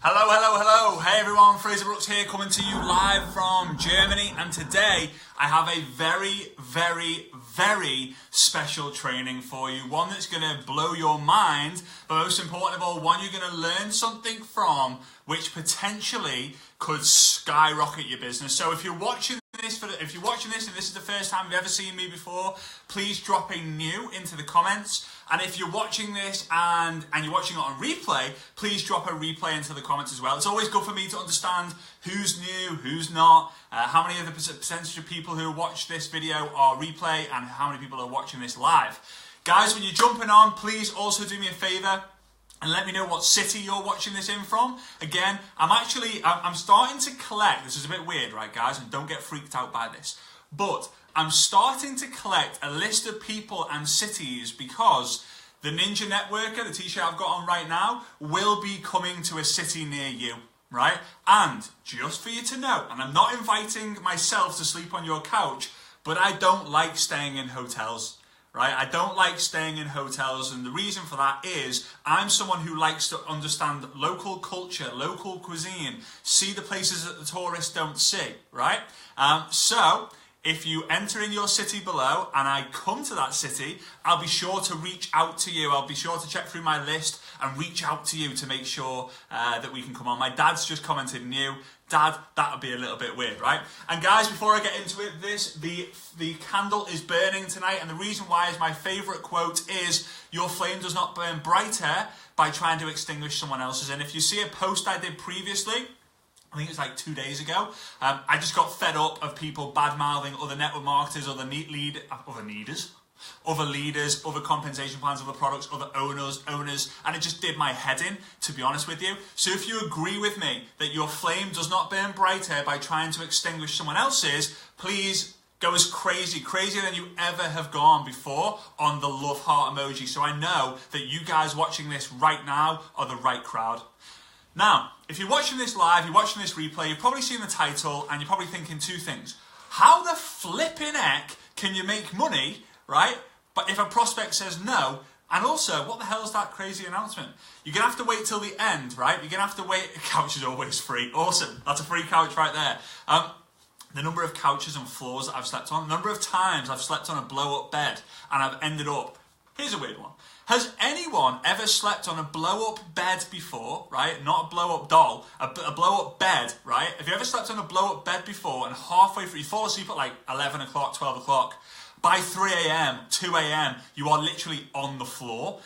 Hello, hello, hello. Hey everyone, Fraser Brooks here coming to you live from Germany, and today I have a very, very, very special training for you. One that's going to blow your mind, but most important of all, one you're going to learn something from which potentially could skyrocket your business. So if you're watching this and this is the first time you've ever seen me before, please drop a new into the comments. And if you're watching this and you're watching it on replay, please drop a replay into the comments as well. It's always good for me to understand who's new, who's not, how many of the percentage of people who watch this video are replay, and how many people are watching this live. Guys, when you're jumping on, please also do me a favor and let me know what city you're watching this in from. Again, I'm starting to collect, this is a bit weird, right guys, and don't get freaked out by this, but I'm starting to collect a list of people and cities because the Ninja Networker, the t-shirt I've got on right now, will be coming to a city near you, right? And just for you to know, and I'm not inviting myself to sleep on your couch, but I don't like staying in hotels, right? I don't like staying in hotels, and the reason for that is I'm someone who likes to understand local culture, local cuisine, see the places that the tourists don't see, right? So if you enter in your city below and I come to that city, I'll be sure to reach out to you. I'll be sure to check through my list and reach out to you to make sure that we can come on. My dad's just commented new. Dad, that would be a little bit weird, right? And guys, before I get into it, the candle is burning tonight, and the reason why is my favourite quote is, "Your flame does not burn brighter by trying to extinguish someone else's." And if you see a post I did previously, I think it was like 2 days ago, I just got fed up of people bad-mouthing other network marketers, other leaders, other compensation plans, other products, other owners, and it just did my head in, to be honest with you. So if you agree with me that your flame does not burn brighter by trying to extinguish someone else's, please go as crazier than you ever have gone before on the love heart emoji, so I know that you guys watching this right now are the right crowd. Now, if you're watching this live, you're watching this replay, you've probably seen the title and you're probably thinking two things. How the flipping heck can you make money, right? But if a prospect says no, and also, what the hell is that crazy announcement? You're going to have to wait till the end, right? You're going to have to wait. A couch is always free. Awesome. That's a free couch right there. The number of couches and floors that I've slept on, the number of times I've slept on a blow-up bed and I've ended up, here's a weird one. Has anyone ever slept on a blow-up bed before, right? Not a blow-up doll, a blow-up bed, right? Have you ever slept on a blow-up bed before and halfway through, you fall asleep at like 11 o'clock, 12 o'clock, by 3 a.m., 2 a.m., you are literally on the floor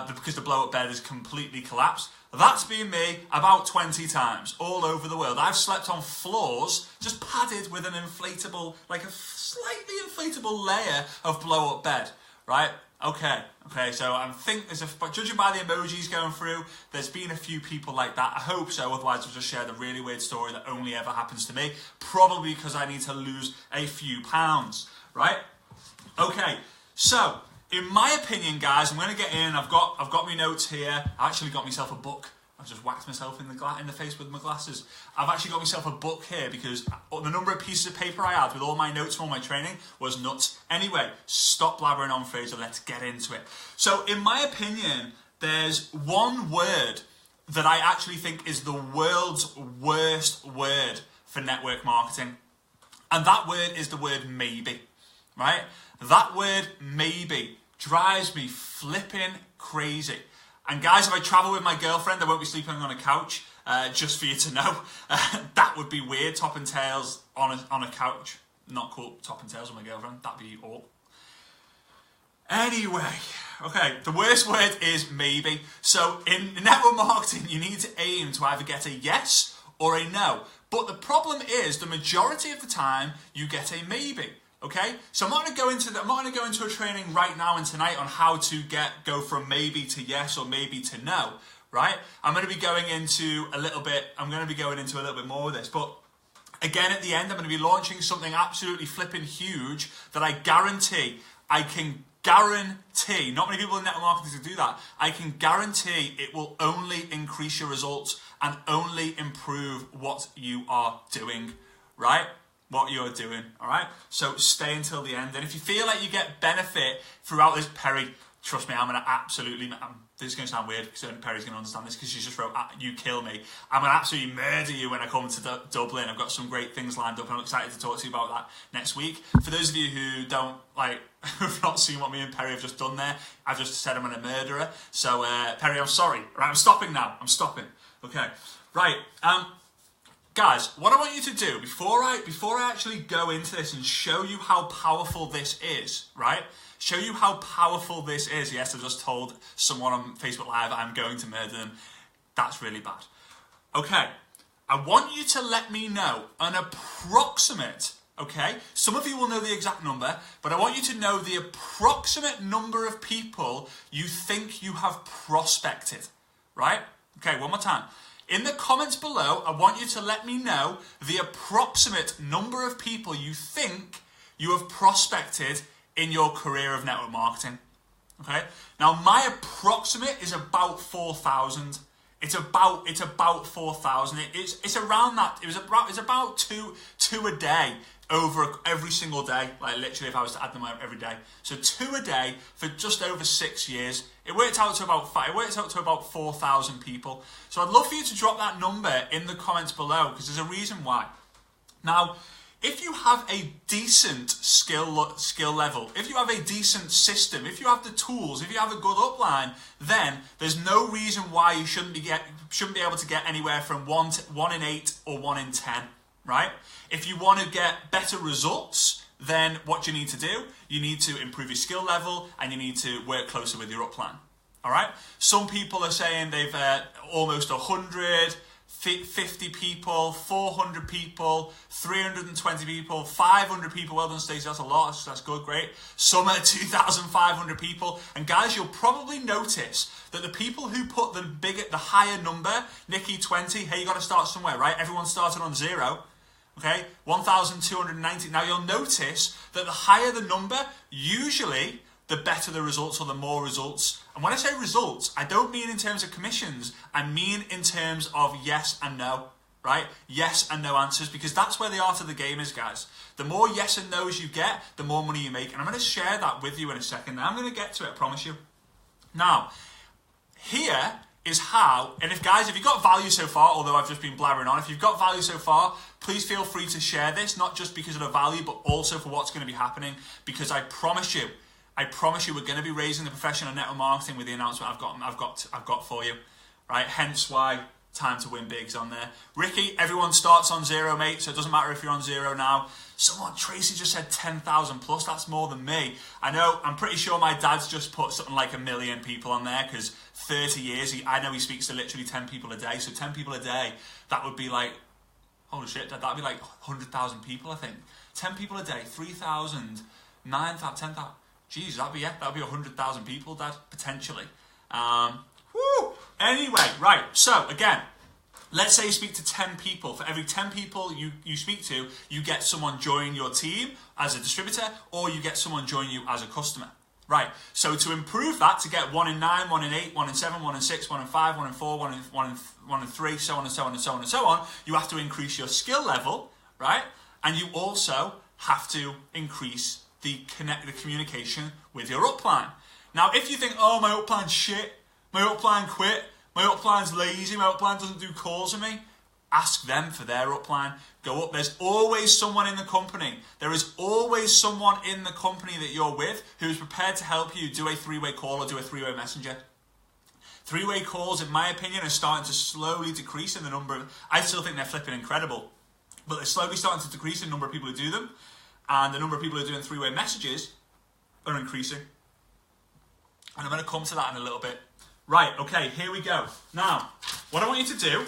because the blow-up bed is completely collapsed? That's been me about 20 times all over the world. I've slept on floors just padded with an inflatable, like a slightly inflatable layer of blow-up bed, right? Okay, so I think judging by the emojis going through, there's been a few people like that. I hope so, otherwise I've just shared a really weird story that only ever happens to me, probably because I need to lose a few pounds, right? Okay, so in my opinion, guys, I'm going to get in. I've got my notes here. I actually got myself a book. I've just whacked myself in the face with my glasses. I've actually got myself a book here because the number of pieces of paper I had with all my notes from all my training was nuts. Anyway, stop blabbering on, Fraser. Let's get into it. So, in my opinion, there's one word that I actually think is the world's worst word for network marketing. And that word is the word maybe, right? That word maybe drives me flipping crazy. And guys, if I travel with my girlfriend, I won't be sleeping on a couch, just for you to know. That would be weird, top and tails on a couch. Not cool, top and tails with my girlfriend. That'd be awful. Anyway, okay, the worst word is maybe. So in network marketing, you need to aim to either get a yes or a no. But the problem is, the majority of the time, you get a maybe. Okay, so I'm not going to go into a training right now and tonight on how to go from maybe to yes or maybe to no, right? I'm going to be going into a little bit more of this, but again, at the end, I'm going to be launching something absolutely flipping huge that I can guarantee, not many people in network marketing can do that, I can guarantee it will only increase your results and only improve what you are doing, right? What you're doing, all right? So stay until the end. And if you feel like you get benefit throughout this, Perry, trust me, I'm going to absolutely... this is going to sound weird because Perry's going to understand this because she just wrote, you kill me. I'm going to absolutely murder you when I come to Dublin. I've got some great things lined up and I'm excited to talk to you about that next week. For those of you who don't, who've not seen what me and Perry have just done there, I've just said I'm going to murder her. So, Perry, I'm sorry. Right, I'm stopping now. I'm stopping. Okay. Right. Guys, what I want you to do, before I actually go into this and show you how powerful this is, right? Show you how powerful this is. Yes, I just told someone on Facebook Live I'm going to murder them. That's really bad. Okay, I want you to let me know an approximate, okay? Some of you will know the exact number, but I want you to know the approximate number of people you think you have prospected, right? Okay, one more time. In the comments below, I want you to let me know the approximate number of people you think you have prospected in your career of network marketing. Okay? Now, my approximate is about 4,000. It's about 4,000. It's around that. It's about two a day over every single day. Like literally, if I was to add them up every day, so 2 a day for just over 6 years. It worked out to about 4,000 people. So I'd love for you to drop that number in the comments below because there's a reason why. Now, if you have a decent skill level, if you have a decent system, if you have the tools, if you have a good upline, then there's no reason why you shouldn't be able to get anywhere from 1 in 8 or 1 in 10, right? If you want to get better results, then what do you need to do? You need to improve your skill level and you need to work closer with your upline. All right? Some people are saying they've almost 100, 50 people, 400 people, 320 people, 500 people. Well done, Stacey. That's a lot. That's good. Great. Some are 2,500 people. And guys, you'll probably notice that the people who put the higher number, Nikki 20, hey, you got to start somewhere, right? Everyone started on 0. Okay, 1,290. Now you'll notice that the higher the number, usually the better the results or the more results. And when I say results, I don't mean in terms of commissions. I mean in terms of yes and no, right? Yes and no answers, because that's where the art of the game is, guys. The more yes and no's you get, the more money you make. And I'm going to share that with you in a second. Now I'm going to get to it, I promise you. Now, here is how, and if you've got value so far, although I've just been blabbering on, if you've got value so far, please feel free to share this, not just because of the value, but also for what's going to be happening, because I promise you we're going to be raising the professional network marketing with the announcement I've got for you, right? Hence why Time to Win Big's on there. Ricky, everyone starts on 0, mate, so it doesn't matter if you're on 0 now. Tracy just said 10,000 plus, that's more than me. I know, I'm pretty sure my dad's just put something like 1 million people on there, because 30 years, I know he speaks to literally 10 people a day, so 10 people a day, that would be like, holy shit, that would be like 100,000 people, I think. 10 people a day, 3,000, 9,000, 10,000, geez, that'd be 100,000 people, Dad, potentially. Anyway, right, so again, let's say you speak to 10 people. For every 10 people you speak to, you get someone join your team as a distributor, or you get someone join you as a customer. Right, so to improve that, to get 1 in 9, 1 in 8, 1 in 7, 1 in 6, 1 in 5, 1 in 4, 1 in 3, so on and so on and so on and so on, you have to increase your skill level, right? And you also have to increase the communication with your upline. Now, if you think, oh, my upline's shit, my upline quit, my upline's lazy, my upline doesn't do calls with me, ask them for their upline. Go up. There's always someone in the company. There is always someone in the company that you're with who is prepared to help you do a 3-way call or do a 3-way messenger. 3-way calls, in my opinion, are starting to slowly decrease in the number of... I still think they're flipping incredible, but they're slowly starting to decrease in the number of people who do them, and the number of people who are doing 3-way messages are increasing. And I'm going to come to that in a little bit. Right, okay, here we go. Now, what I want you to do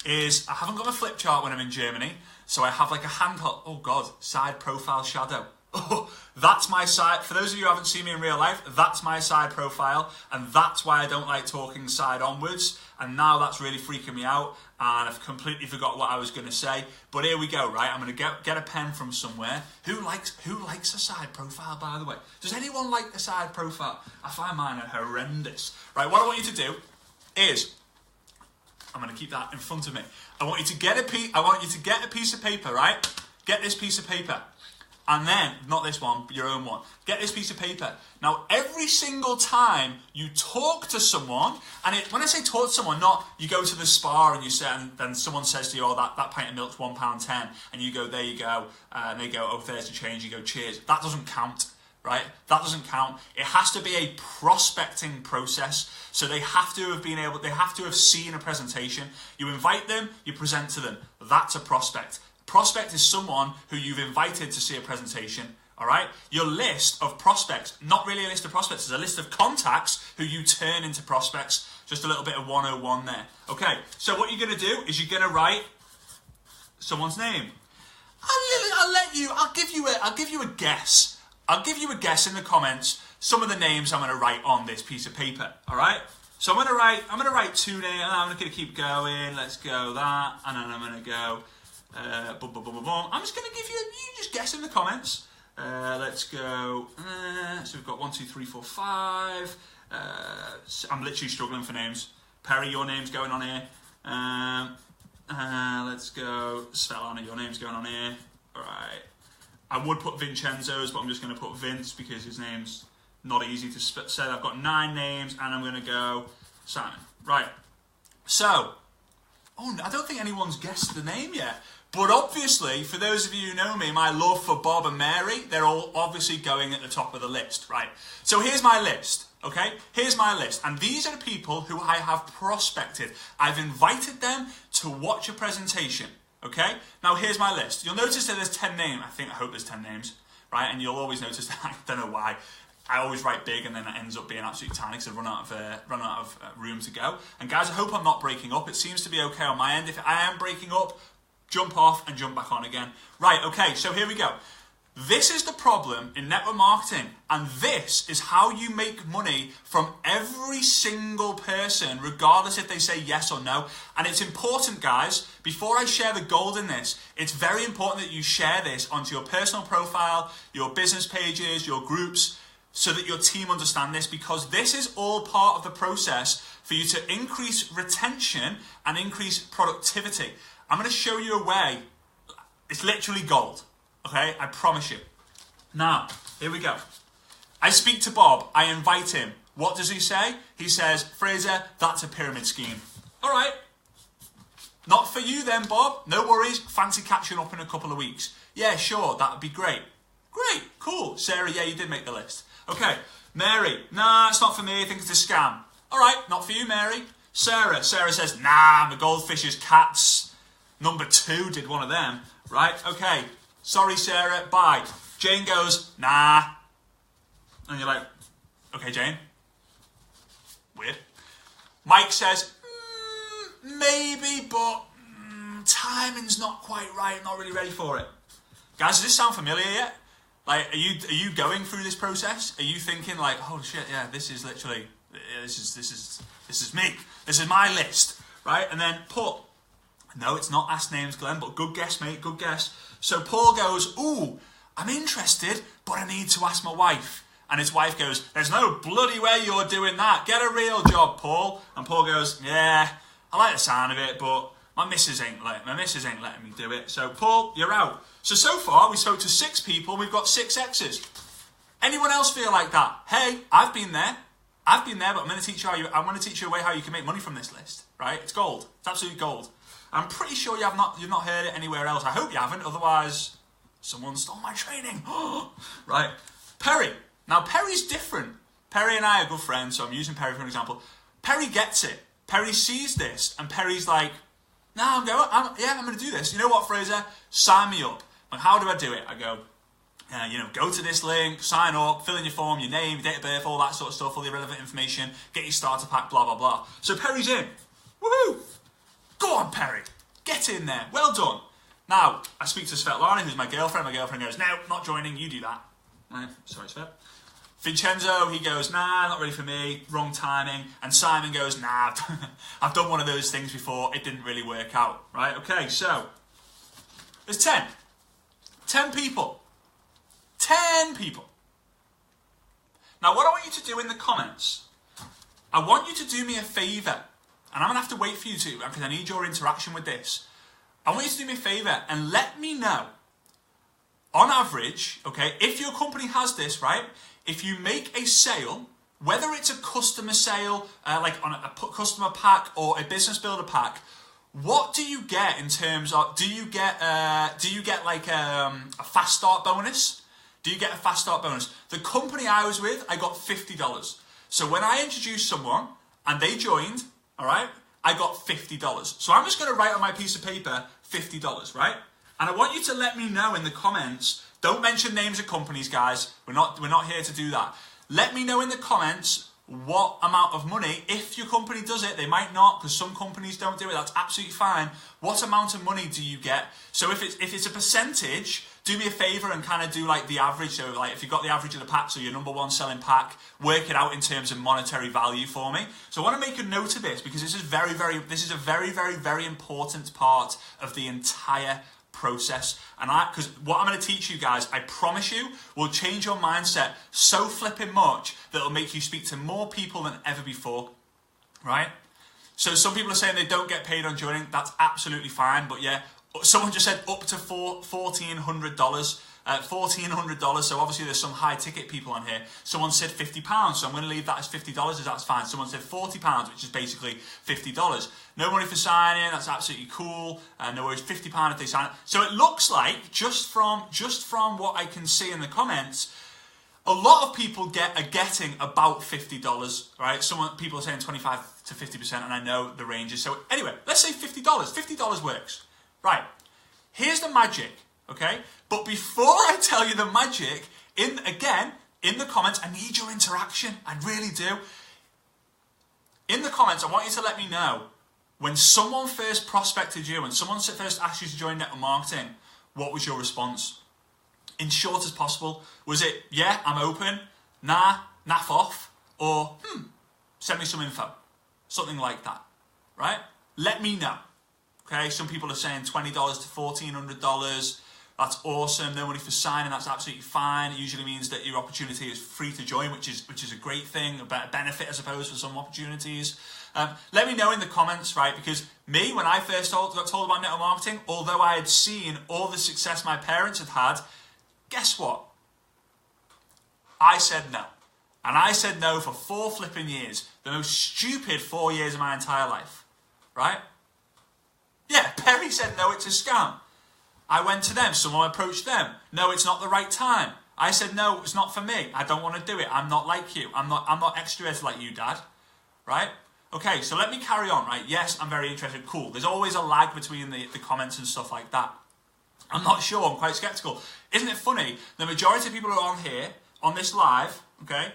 is, I haven't got a flip chart when I'm in Germany, so I have like a handheld, oh God, side profile shadow. Oh, that's my side, for those of you who haven't seen me in real life, that's my side profile, and that's why I don't like talking side onwards, and now that's really freaking me out, and I've completely forgot what I was going to say, but here we go, right? I'm going to get a pen from somewhere. Who likes a side profile, by the way? Does anyone like a side profile? I find mine horrendous. Right, what I want you to do is, I'm going to keep that in front of me. I want you to get a piece of paper, right? Get this piece of paper. And then, not this one, but your own one. Get this piece of paper. Now, every single time you talk to someone, and when I say talk to someone, not you go to the spa and you say, and then someone says to you, oh, that pint of milk's £1.10, and you go, there you go, and they go, oh, there's the change, you go, cheers. That doesn't count, right? That doesn't count. It has to be a prospecting process. So they have to have seen a presentation. You invite them, you present to them. That's a prospect. Prospect is someone who you've invited to see a presentation, all right? Your list of prospects, not really a list of prospects, it's a list of contacts who you turn into prospects. Just a little bit of 101 there. Okay, so what you're going to do is you're going to write someone's name. I'll give you a guess. I'll give you a guess in the comments some of the names I'm going to write on this piece of paper, all right? So I'm going to write 2 names, and I'm going to keep going. Let's go that, and then I'm going to go boom, boom, boom, boom, boom. I'm just going to give you just guess in the comments. Let's go. So we've got 1, 2, 3, 4, 5. I'm literally struggling for names. Perry, your name's going on here. Let's go. Svetlana, your name's going on here. All right. I would put Vincenzo's, but I'm just going to put Vince because his name's not easy to say. I've got 9 names, and I'm going to go Simon. Right. So, I don't think anyone's guessed the name yet. But obviously, for those of you who know me, my love for Bob and Mary, they're all obviously going at the top of the list, right? So here's my list, okay? Here's my list. And these are the people who I have prospected. I've invited them to watch a presentation, okay? Now here's my list. You'll notice that there's 10 names. I hope there's 10 names, right? And you'll always notice that, I don't know why, I always write big and then it ends up being absolutely tiny because I've run out of room to go. And guys, I hope I'm not breaking up. It seems to be okay on my end. If I am breaking up, jump off and jump back on again. Right, okay, so here we go. This is the problem in network marketing, and this is how you make money from every single person, regardless if they say yes or no. And it's important, guys, before I share the gold in this, it's very important that you share this onto your personal profile, your business pages, your groups, so that your team understand this, because this is all part of the process for you to increase retention and increase productivity. I'm going to show you a way. It's literally gold, okay? I promise you. Now, here we go. I speak to Bob. I invite him. What does he say? He says, Fraser, that's a pyramid scheme. All right. Not for you then, Bob. No worries. Fancy catching up in a couple of weeks. Yeah, sure. That would be great. Great. Cool. Sarah, yeah, you did make the list. Okay. Mary, nah, it's not for me. I think it's a scam. All right. Not for you, Mary. Sarah says, nah, my goldfish is cats. Number 2 did one of them, right? Okay, sorry, Sarah, bye. Jane goes, nah. And you're like, okay, Jane. Weird. Mike says, maybe, but timing's not quite right. I'm not really ready for it. Guys, does this sound familiar yet? Like, are you going through this process? Are you thinking like, oh shit, yeah, this is literally, this is me. This is my list, right? And then Paul. No, it's not Ask Names Glenn, but good guess, mate, good guess. So Paul goes, ooh, I'm interested, but I need to ask my wife. And his wife goes, there's no bloody way you're doing that. Get a real job, Paul. And Paul goes, yeah, I like the sound of it, but my missus ain't letting me do it. So Paul, you're out. So far, we spoke to 6 people. We've got 6 X's. Anyone else feel like that? Hey, I've been there, but I'm going to teach you a way how you can make money from this list, right? It's gold. It's absolute gold. I'm pretty sure you've not heard it anywhere else. I hope you haven't, otherwise someone stole my training. Right. Perry. Now, Perry's different. Perry and I are good friends, so I'm using Perry for an example. Perry gets it. Perry sees this, and Perry's like, no, I'm going to do this. You know what, Fraser? Sign me up. And how do I do it? I go, go to this link, sign up, fill in your form, your name, your date of birth, all that sort of stuff, all the relevant information, get your starter pack, blah, blah, blah. So Perry's in. Woohoo! Go on, Perry. Get in there. Well done. Now, I speak to Svetlana, who's my girlfriend. My girlfriend goes, no, not joining. You do that. Right. Sorry, Svet. Vincenzo, he goes, nah, not ready for me. Wrong timing. And Simon goes, nah, I've done one of those things before. It didn't really work out. Right? Okay, so there's 10. 10 people. 10 people. Now, what I want you to do in the comments, I want you to do me a favour. And I'm going to have to wait for you to, because I need your interaction with this. I want you to do me a favour and let me know on average, okay, if your company has this, right, if you make a sale, whether it's a customer sale, like on a customer pack or a business builder pack, what do you get in terms of, do you get like a fast start bonus? Do you get a fast start bonus? The company I was with, I got $50. So when I introduced someone and they joined, all right, I got $50. So I'm just going to write on my piece of paper $50, right? And I want you to let me know in the comments. Don't mention names of companies, guys. We're not here to do that. Let me know in the comments what amount of money, if your company does it, they might not, because some companies don't do it, that's absolutely fine. What amount of money do you get? So if it's a percentage, do me a favor and kind of do like the average. So like if you've got the average of the pack, so your number one selling pack, work it out in terms of monetary value for me. So I want to make a note of this because this is a very important part of the entire process. And because what I'm going to teach you guys, I promise you, will change your mindset so flipping much that it'll make you speak to more people than ever before, right? So some people are saying they don't get paid on joining. That's absolutely fine. But yeah, someone just said up to $1,400. $1,400. So obviously there's some high ticket people on here. Someone said £50, so I'm going to leave that as $50 as that's fine. Someone said £40, which is basically $50. No money for signing. That's absolutely cool. No worries. £50 if they sign it. So it looks like just from what I can see in the comments, a lot of people are getting about $50. Right? People are saying 25 to 50%, and I know the ranges. So anyway, let's say $50. $50 works. Right. Here's the magic. Okay, but before I tell you the magic, in the comments, I need your interaction. I really do. In the comments, I want you to let me know when someone first prospected you, when someone first asked you to join network marketing, what was your response? In short as possible. Was it, yeah, I'm open, nah, naff off, or send me some info. Something like that, right? Let me know. Okay, some people are saying $20 to $1,400. That's awesome. No money for signing. That's absolutely fine. It usually means that your opportunity is free to join, which is a great thing, a better benefit, I suppose, for some opportunities. Let me know in the comments, right? Because me, when I first got told about network marketing, although I had seen all the success my parents had, guess what? I said no. And I said no for 4 flipping years. The most stupid 4 years of my entire life, right? Yeah, Perry said no, it's a scam. I went to them, someone approached them. No, it's not the right time. I said, no, it's not for me. I don't want to do it. I'm not like you. I'm not extroverted like you, Dad. Right? Okay, so let me carry on, right? Yes, I'm very interested. Cool. There's always a lag between the comments and stuff like that. I'm not sure. I'm quite skeptical. Isn't it funny? The majority of people who are on here, on this live, okay?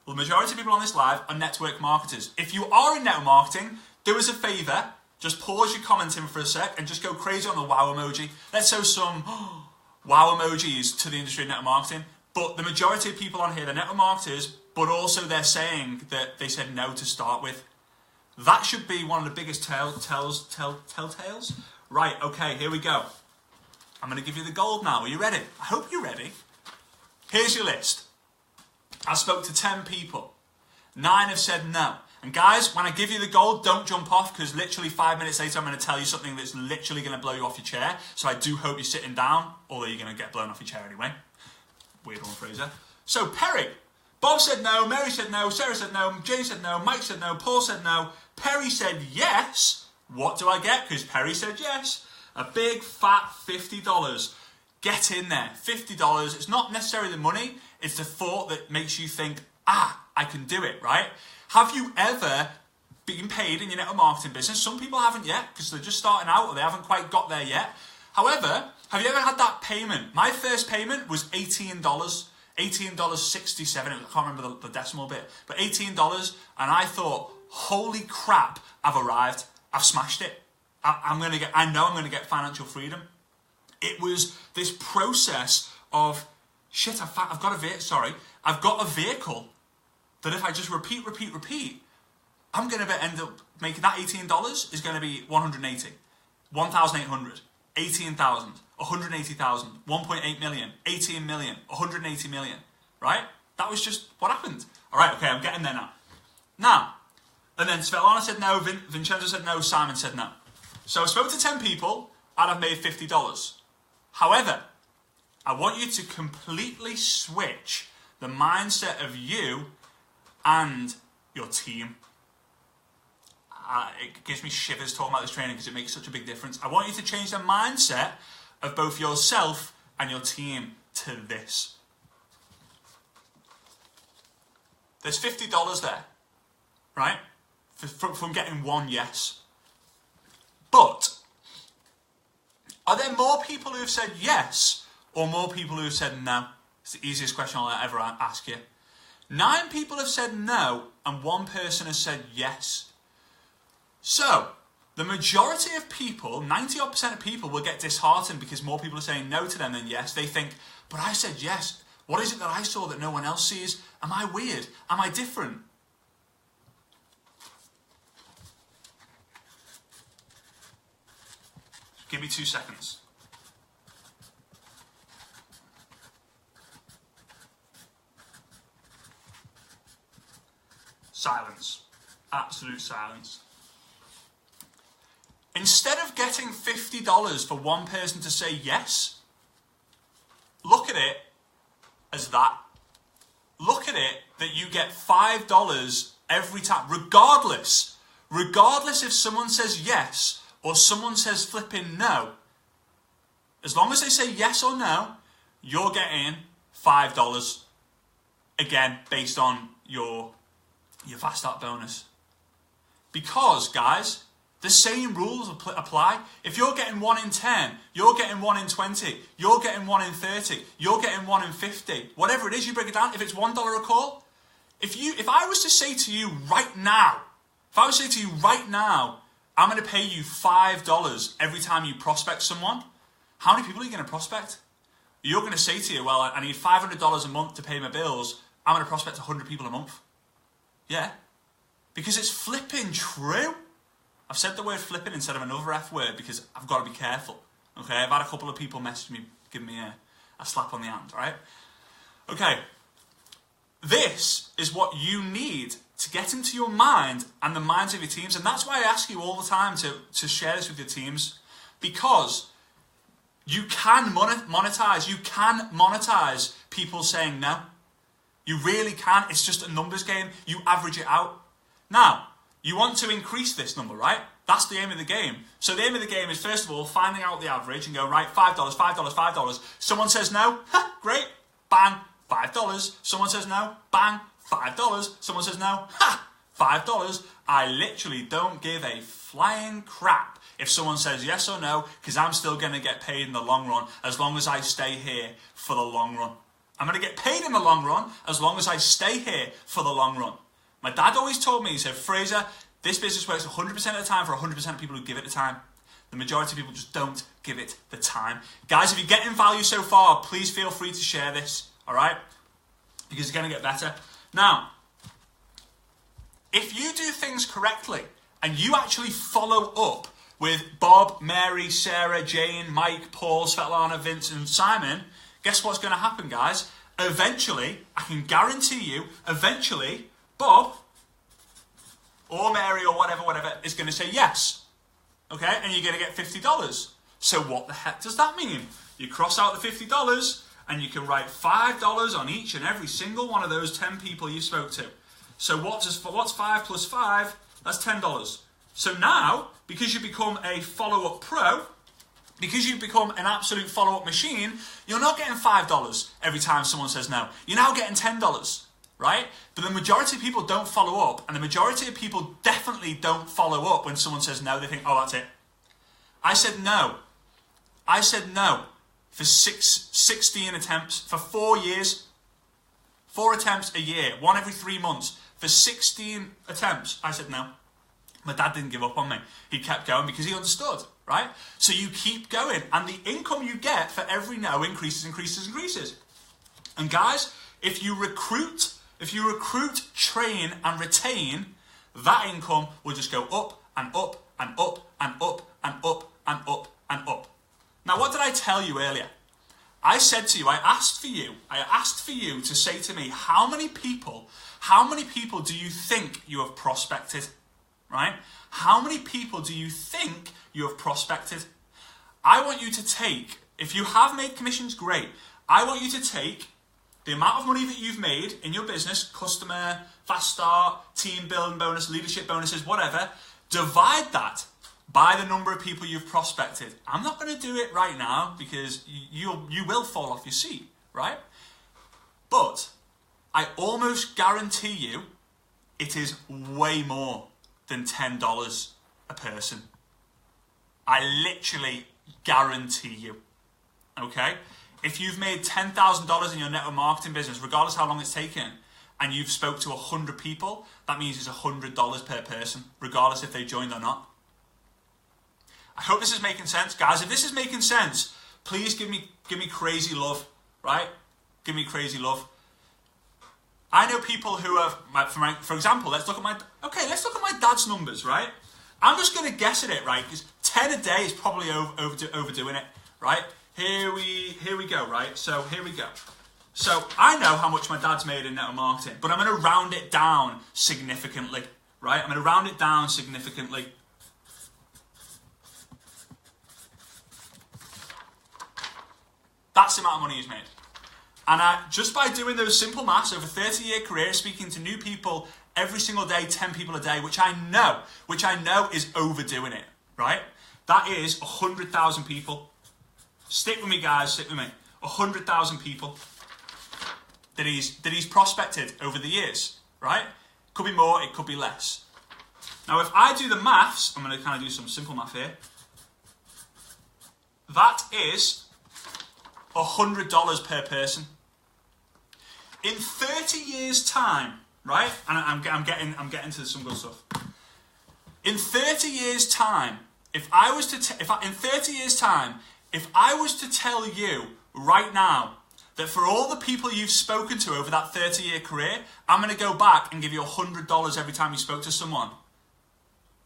Well, the majority of people on this live are network marketers. If you are in network marketing, do us a favour. Just pause your commenting for a sec and just go crazy on the wow emoji. Let's show some wow emojis to the industry of network marketing. But the majority of people on here, they're network marketers, but also they're saying that they said no to start with. That should be one of the biggest telltales. Right, okay, here we go. I'm going to give you the gold now. Are you ready? I hope you're ready. Here's your list. I spoke to 10 people. 9 have said no. And guys, when I give you the gold, don't jump off, because literally 5 minutes later, I'm going to tell you something that's literally going to blow you off your chair. So I do hope you're sitting down, although you're going to get blown off your chair anyway. Weird one, Fraser. So Perry. Bob said no, Mary said no, Sarah said no, Jay said no, Mike said no, Paul said no, Perry said yes. What do I get? Because Perry said yes. A big fat $50. Get in there. $50. It's not necessarily the money, it's the thought that makes you think, I can do it, right? Have you ever been paid in your network marketing business? Some people haven't yet because they're just starting out or they haven't quite got there yet. However, have you ever had that payment? My first payment was $18. $18.67. I can't remember the decimal bit, but $18. And I thought, holy crap, I've arrived. I've smashed it. I know I'm going to get financial freedom. It was this process of, shit, I've got a vehicle that if I just repeat, I'm going to end up making that $18 is going to be 180, 1,800, 18,000, 180,000, 1.8 million, 18 million, 180 million, right? That was just what happened. All right, okay, I'm getting there now. And then Svetlana said no, Vincenzo said no, Simon said no. So I spoke to 10 people and I've made $50. However, I want you to completely switch the mindset of you and your team. It gives me shivers talking about this training because it makes such a big difference. I want you to change the mindset of both yourself and your team to this. There's $50 there, right? From getting one yes. But are there more people who have said yes or more people who have said no? It's the easiest question I'll ever ask you. 9 people have said no and 1 person has said yes. So, the majority of people, 90% of people will get disheartened because more people are saying no to them than yes. They think, but I said yes. What is it that I saw that no one else sees? Am I weird? Am I different? Give me 2 seconds. Silence. Absolute silence. Instead of getting $50 for one person to say yes, look at it as that. Look at it that you get $5 every time, regardless if someone says yes or someone says flipping no. As long as they say yes or no, you're getting $5. Again, based on your Fast Start bonus. Because, guys, the same rules apply. If you're getting 1 in 10, you're getting 1 in 20, you're getting 1 in 30, you're getting 1 in 50. Whatever it is, you break it down. If it's $1 a call, if I was to say to you right now, I'm going to pay you $5 every time you prospect someone, how many people are you going to prospect? You're going to say to you, well, I need $500 a month to pay my bills. I'm going to prospect 100 people a month. Yeah, because it's flipping true. I've said the word flipping instead of another F word because I've got to be careful. Okay, I've had a couple of people message me, give me a slap on the hand, right? Okay, this is what you need to get into your mind and the minds of your teams. And that's why I ask you all the time to share this with your teams, because you can monetize. You can monetize people saying no. You really can. It's just a numbers game. You average it out. Now, you want to increase this number, right? That's the aim of the game. So the aim of the game is, first of all, finding out the average and go, right, $5, $5, $5. Someone says no, ha, great, bang, $5. Someone says no, bang, $5. Someone says no, ha, $5. I literally don't give a flying crap if someone says yes or no, because I'm still going to get paid in the long run as long as I stay here for the long run. I'm going to get paid in the long run as long as I stay here for the long run. My dad always told me, he said, Fraser, this business works 100% of the time for 100% of people who give it the time. The majority of people just don't give it the time. Guys, if you're getting value so far, please feel free to share this, all right? Because it's going to get better. Now, if you do things correctly and you actually follow up with Bob, Mary, Sarah, Jane, Mike, Paul, Svetlana, Vince, and Simon, guess what's going to happen, guys? Eventually, I can guarantee you, eventually, Bob or Mary or whatever is going to say yes. Okay? And you're going to get $50. So what the heck does that mean? You cross out the $50 and you can write $5 on each and every single one of those 10 people you spoke to. So what's 5 plus 5? That's $10. So now, because you become a follow-up pro, because you've become an absolute follow-up machine, you're not getting $5 every time someone says no. You're now getting $10, right? But the majority of people don't follow up, and the majority of people definitely don't follow up when someone says no. They think, oh, that's it. I said no for 16 attempts, for 4 years, 4 attempts a year, 1 every 3 months. For 16 attempts, I said no. My dad didn't give up on me. He kept going because he understood, right? So you keep going, and the income you get for every no increases. And guys, if you recruit, train, and retain, that income will just go up and up and up and up and up and up and up. Now, what did I tell you earlier? I said to you, I asked for you to say to me, how many people do you think you have prospected? Right? How many people do you think you have prospected? I want you to take, if you have made commissions, great. I want you to take the amount of money that you've made in your business, customer, fast start, team building bonus, leadership bonuses, whatever, divide that by the number of people you've prospected. I'm not going to do it right now because you will fall off your seat, right? But I almost guarantee you it is way more than $10 a person. I literally guarantee you, okay? If you've made $10,000 in your network marketing business, regardless how long it's taken, and you've spoke to 100 people, that means it's $100 per person, regardless if they joined or not. I hope this is making sense. Guys, if this is making sense, please give me crazy love, right? Give me crazy love. I know people who have, for example, let's look at my dad's numbers, right? I'm just going to guess at it, right? Because 10 a day is probably overdoing it, right? Here we go, right? So here we go. So I know how much my dad's made in network marketing, but I'm going to round it down significantly, right? I'm going to round it down significantly. That's the amount of money he's made. And just by doing those simple maths over a 30-year career, speaking to new people every single day, 10 people a day, which I know is overdoing it, right? That is 100,000 people. Stick with me, guys, stick with me. 100,000 people that he's prospected over the years, right? Could be more, it could be less. Now, if I do the maths, I'm going to kind of do some simple math here. That is $100 per person. In 30 years' time, right? And I'm getting to some good stuff. In 30 years' time, if I was to tell you right now that for all the people you've spoken to over that 30-year career, I'm going to go back and give you $100 every time you spoke to someone,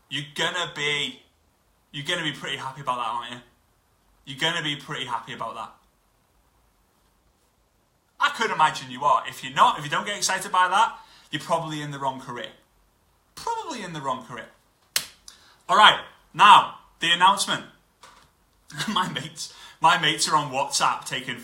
you're gonna be pretty happy about that, aren't you? You're gonna be pretty happy about that. I could imagine you are. If you don't get excited by that, you're probably in the wrong career. Probably in the wrong career. All right, now the announcement. My mates are on WhatsApp taking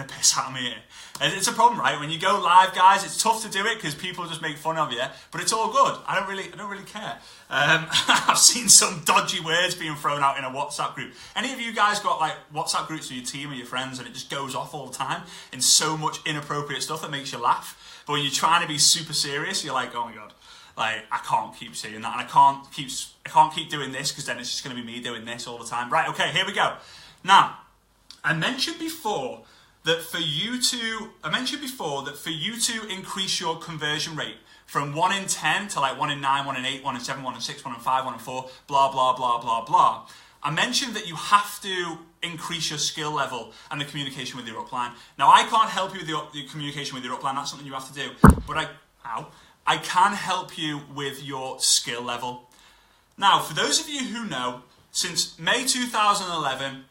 a piss out of me here. And it's a problem, right? When you go live, guys, it's tough to do it because people just make fun of you. But it's all good. I don't really care. I've seen some dodgy words being thrown out in a WhatsApp group. Any of you guys got like WhatsApp groups with your team or your friends, and it just goes off all the time in so much inappropriate stuff that makes you laugh? But when you're trying to be super serious, you're like, oh my god, like I can't keep saying that, and I can't keep doing this because then it's just going to be me doing this all the time. Right? Okay, here we go. Now, I mentioned before that for you to increase your conversion rate from 1 in 10 to like 1 in 9, 1 in 8, 1 in 7, 1 in 6, 1 in 5, 1 in 4, blah, blah, blah, blah, blah. I mentioned that you have to increase your skill level and the communication with your upline. Now, I can't help you with your communication with your upline. That's something you have to do. But I can help you with your skill level. Now, for those of you who know, since May 2011,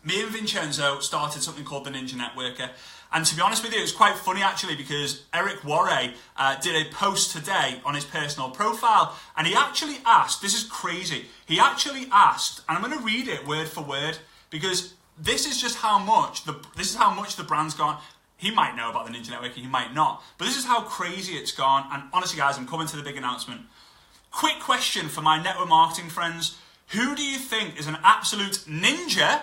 me and Vincenzo started something called the Ninja Networker. And to be honest with you, it was quite funny actually, because Eric Worre did a post today on his personal profile, and he actually asked, this is crazy, he actually asked, and I'm going to read it word for word, because this is just how much the brand's gone. He might know about the Ninja Networker, he might not, but this is how crazy it's gone. And honestly guys, I'm coming to the big announcement. Quick question for my network marketing friends. Who do you think is an absolute ninja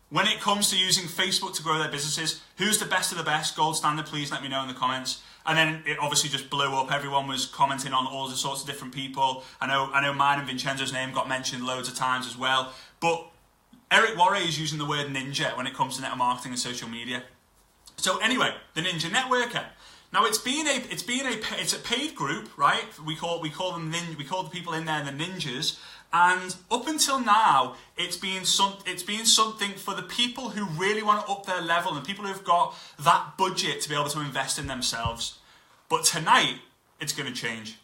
when it comes to using Facebook to grow their businesses? Who's the best of the best? Gold standard, please let me know in the comments. And then it obviously just blew up. Everyone was commenting on all sorts of different people. I know mine and Vincenzo's name got mentioned loads of times as well. But Eric Worre is using the word ninja when it comes to network marketing and social media. So anyway, the Ninja Networker. Now it's a paid group, right? We call the people in there the ninjas. And up until now, it's been something for the people who really want to up their level and people who've got that budget to be able to invest in themselves. But tonight, it's going to change.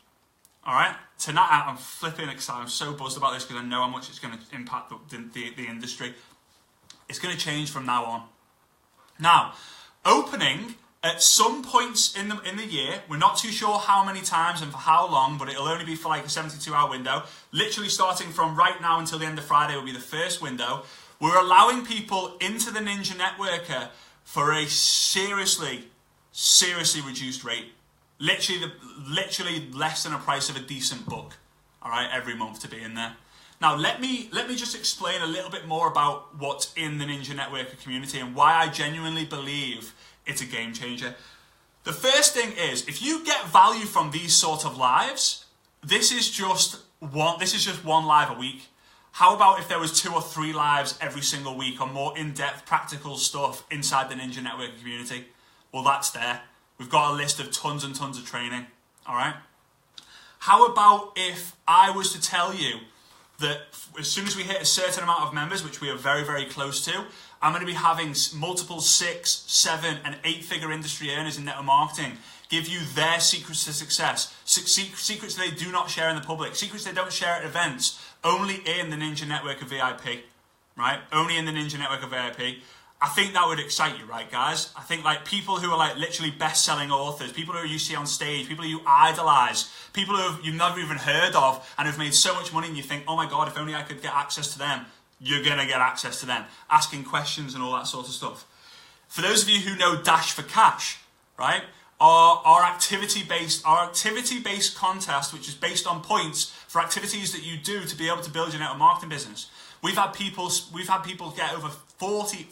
All right? Tonight, I'm flipping excited. I'm so buzzed about this because I know how much it's going to impact the industry. It's going to change from now on. Now, opening at some points in the year, we're not too sure how many times and for how long, but it'll only be for like a 72-hour window. Literally starting from right now until the end of Friday will be the first window. We're allowing people into the Ninja Networker for a seriously reduced rate. Literally less than a price of a decent book, all right, every month to be in there. Now, let me just explain a little bit more about what's in the Ninja Networker community and why I genuinely believe it's a game changer. The first thing is, if you get value from these sort of lives, this is just one live a week. How about if there was 2 or 3 lives every single week on more in-depth practical stuff inside the Ninja Networker community? Well, that's there. We've got a list of tons and tons of training, all right? How about if I was to tell you that as soon as we hit a certain amount of members, which we are very, very close to, I'm going to be having multiple 6, 7, and 8-figure industry earners in network marketing give you their secrets to success, secrets they do not share in the public, secrets they don't share at events, only in the Ninja Networker VIP, right? Only in the Ninja Networker VIP. I think that would excite you, right, guys? I think like people who are like literally best-selling authors, people who you see on stage, people who you idolize, people who you've never even heard of and have made so much money and you think, oh my God, if only I could get access to them. You're going to get access to them, asking questions and all that sort of stuff. For those of you who know Dash for Cash, right, our activity-based contest, which is based on points for activities that you do to be able to build your network marketing business. We've had people get over 40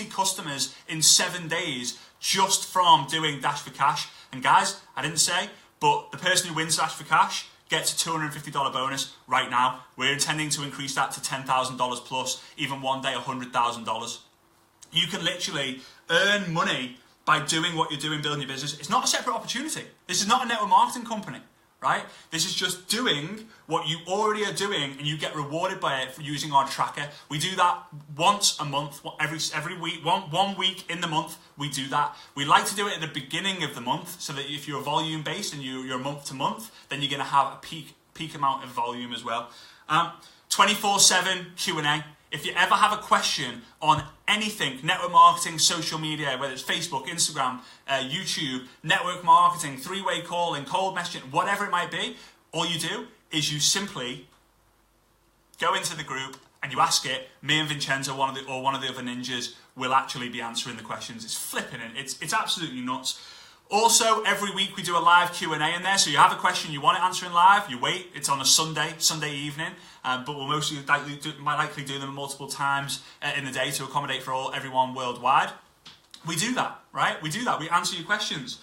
customers in 7 days just from doing Dash for Cash. And guys, I didn't say, but the person who wins Dash for Cash gets a $250 bonus right now. We're intending to increase that to $10,000 plus, even one day $100,000. You can literally earn money by doing what you're doing, building your business. It's not a separate opportunity. This is not a network marketing company, right? This is just doing what you already are doing and you get rewarded by it for using our tracker. We do that once a month, every week, one week in the month, we do that. We like to do it at the beginning of the month so that if you're volume based and you're month to month, then you're going to have a peak amount of volume as well. 24/7 Q&A. If you ever have a question on anything, network marketing, social media, whether it's Facebook, Instagram, YouTube, network marketing, 3-way calling, cold messaging, whatever it might be, all you do is you simply go into the group and you ask it. Me and Vincenzo, one of the other ninjas, will actually be answering the questions. It's flipping it. It's absolutely nuts. Also, every week we do a live Q&A in there. So you have a question, you want it answering live, you wait. It's on a Sunday evening, but we'll might likely do them multiple times in the day to accommodate for everyone worldwide. We do that, right? We do that. We answer your questions.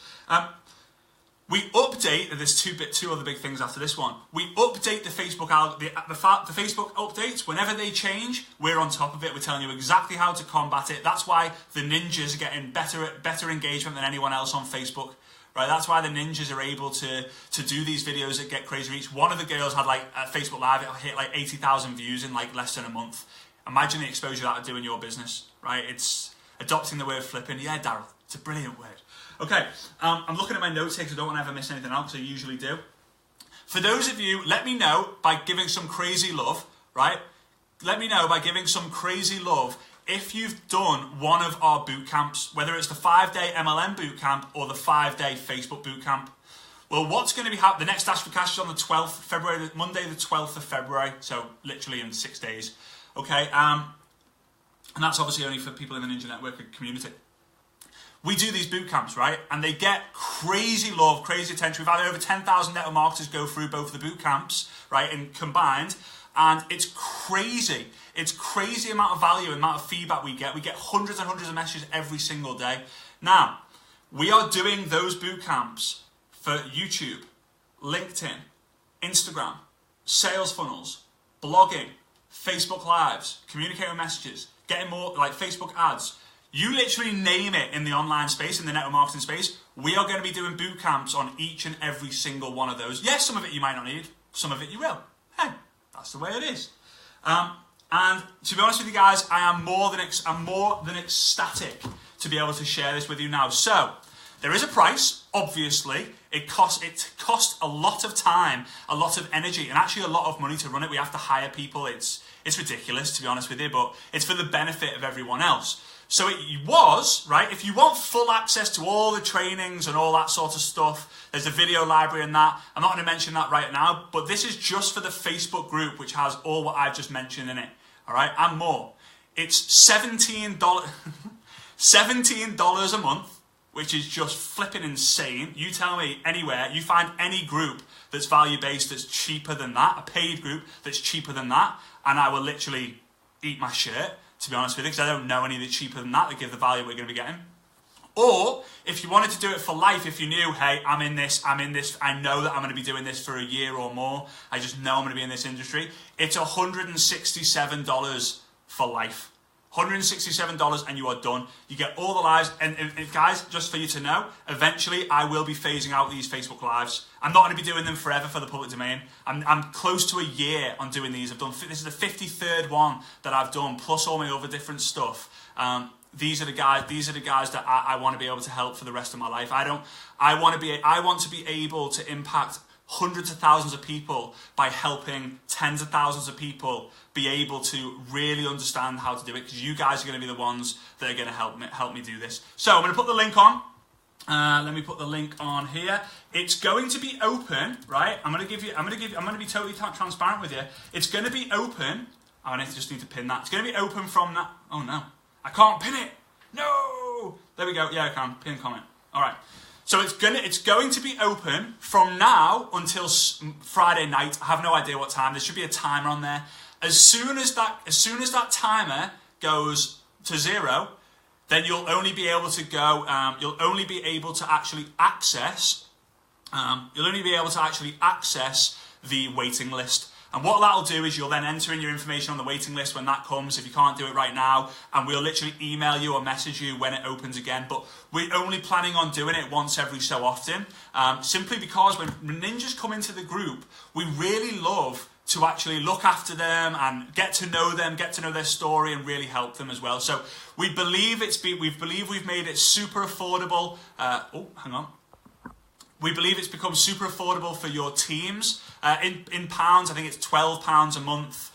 We update. There's two other big things after this one. We update the Facebook the Facebook updates whenever they change. We're on top of it. We're telling you exactly how to combat it. That's why the ninjas are getting better engagement than anyone else on Facebook. Right? That's why the ninjas are able to do these videos that get crazy reach. One of the girls had like a Facebook Live. It hit like 80,000 views in like less than a month. Imagine the exposure that would do in your business. Right? It's adopting the word flipping. Yeah, Daryl. It's a brilliant word. Okay, I'm looking at my notes here because I don't want to ever miss anything out, because I usually do. For those of you, let me know by giving some crazy love, right? Let me know by giving some crazy love if you've done one of our boot camps, whether it's the 5-day MLM boot camp or the 5-day Facebook boot camp. Well, what's going to be happening? The next Dash for Cash is on the 12th of February, Monday the 12th of February, so literally in 6 days. Okay, and that's obviously only for people in the Ninja Networker community. We do these boot camps, right? And they get crazy love, crazy attention. We've had over 10,000 network marketers go through both of the boot camps, right, and combined. And it's crazy. It's crazy amount of value, amount of feedback we get. We get hundreds and hundreds of messages every single day. Now, we are doing those boot camps for YouTube, LinkedIn, Instagram, sales funnels, blogging, Facebook Lives, communicating messages, getting more like Facebook ads. You literally name it in the online space, in the network marketing space. We are going to be doing boot camps on each and every single one of those. Yes, some of it you might not need. Some of it you will. Hey, that's the way it is. And to be honest with you guys, I'm more than ecstatic to be able to share this with you now. So, there is a price, obviously. It costs a lot of time, a lot of energy, and actually a lot of money to run it. We have to hire people. It's ridiculous, to be honest with you, but it's for the benefit of everyone else. So it was, right, if you want full access to all the trainings and all that sort of stuff, there's a video library and that. I'm not going to mention that right now, but this is just for the Facebook group, which has all what I've just mentioned in it, all right, and more. It's $17. $17 a month, which is just flipping insane. You tell me anywhere, you find any group that's value-based that's cheaper than that, a paid group that's cheaper than that, and I will literally eat my shirt, to be honest with you, because I don't know any that's cheaper than that give the value we're going to be getting. Or, if you wanted to do it for life, if you knew, hey, I'm in this, I know that I'm going to be doing this for a year or more, I just know I'm going to be in this industry, it's $167 for life. $167 and you are done. You get all the lives. And guys, just for you to know, eventually I will be phasing out these Facebook Lives. I'm not going to be doing them forever for the public domain. I'm close to a year on doing these. This is the 53rd one that I've done, plus all my other different stuff. These are the guys that I want to be able to help for the rest of my life. I want to be able to impact hundreds of thousands of people by helping tens of thousands of people be able to really understand how to do it, because you guys are going to be the ones that are going to help me do this. So I'm going to put the link on. Let me put the link on here. It's going to be open, right? I'm going to be totally transparent with you. It's going to be open. I just need to pin that. It's going to be open from that. Oh no, I can't pin it. No. There we go. Yeah, I can pin comment. All right. So it's going to be open from now until Friday night. I have no idea what time. There should be a timer on there. As soon as that timer goes to 0, then you'll only be able to go. You'll only be able to actually access. The waiting list. And what that'll do is you'll then enter in your information on the waiting list when that comes, if you can't do it right now, and we'll literally email you or message you when it opens again. But we're only planning on doing it once every so often, simply because when ninjas come into the group, we really love to actually look after them and get to know them, get to know their story, and really help them as well. So we believe we've made it super affordable. We believe it's become super affordable for your teams. In pounds, I think it's £12 a month,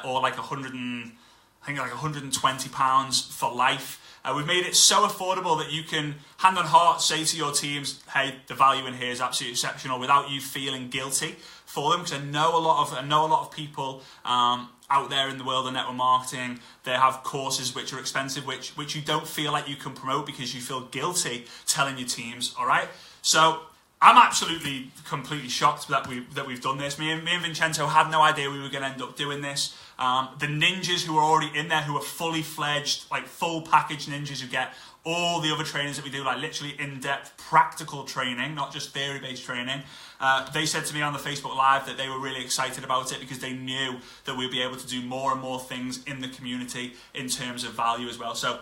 or like £120 for life. We've made it so affordable that you can, hand on heart, say to your teams, hey, the value in here is absolutely exceptional, without you feeling guilty for them. Because I know a lot of people out there in the world of network marketing, they have courses which are expensive, which you don't feel like you can promote because you feel guilty telling your teams. All right, so I'm absolutely completely shocked that we've done this. Me and Vincenzo had no idea we were going to end up doing this. The ninjas who are already in there, who are fully fledged, like full package ninjas who get all the other trainings that we do, like literally in-depth practical training, not just theory-based training. They said to me on the Facebook Live that they were really excited about it because they knew that we'd be able to do more and more things in the community in terms of value as well. So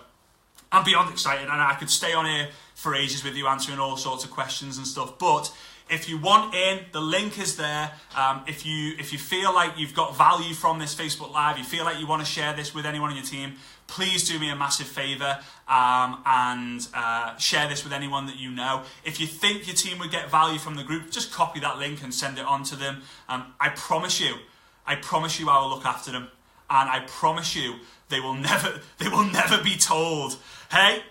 I'm beyond excited, and I could stay on here for ages with you answering all sorts of questions and stuff. But if you want in, the link is there. If you feel like you've got value from this Facebook Live, you feel like you want to share this with anyone on your team, please do me a massive favour and share this with anyone that you know. If you think your team would get value from the group, just copy that link and send it on to them. I promise you I will look after them, and I promise you they will never be told, hey,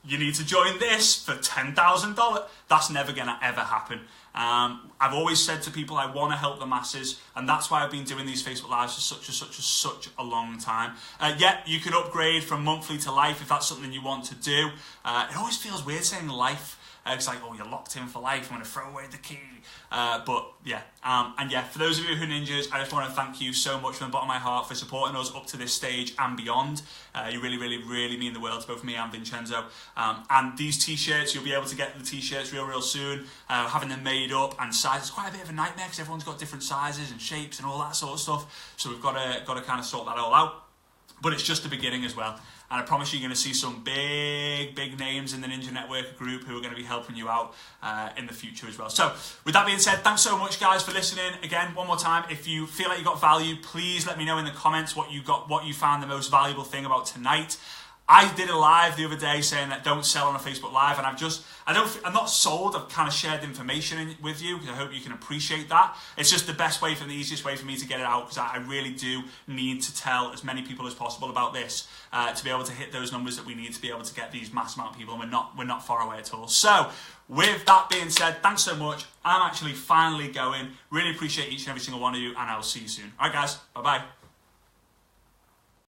you need to join this for $10,000. That's never going to ever happen. I've always said to people I want to help the masses, and that's why I've been doing these Facebook Lives for such a long time. You can upgrade from monthly to life if that's something you want to do. It always feels weird saying life. It's like, oh, you're locked in for life, I'm going to throw away the key. For those of you who are ninjas, I just want to thank you so much from the bottom of my heart for supporting us up to this stage and beyond. You really, really, really mean the world to both me and Vincenzo. And these t-shirts, you'll be able to get the t-shirts real soon. Having them made up and sizes, quite a bit of a nightmare because everyone's got different sizes and shapes and all that sort of stuff. So we've got to kind of sort that all out. But it's just the beginning as well. And I promise you're going to see some big names in the Ninja Network group who are going to be helping you out in the future as well. So with that being said, thanks so much guys for listening. Again, one more time, if you feel like you got value, please let me know in the comments what you found the most valuable thing about tonight. I did a live the other day saying that don't sell on a Facebook Live, and I'm not sold. I've kind of shared information with you because I hope you can appreciate that. It's just the best way, the easiest way for me to get it out, because I really do need to tell as many people as possible about this to be able to hit those numbers that we need to be able to get these mass amount of people, and we're not far away at all. So with that being said, thanks so much. I'm actually finally going. Really appreciate each and every single one of you, and I'll see you soon. All right, guys. Bye-bye.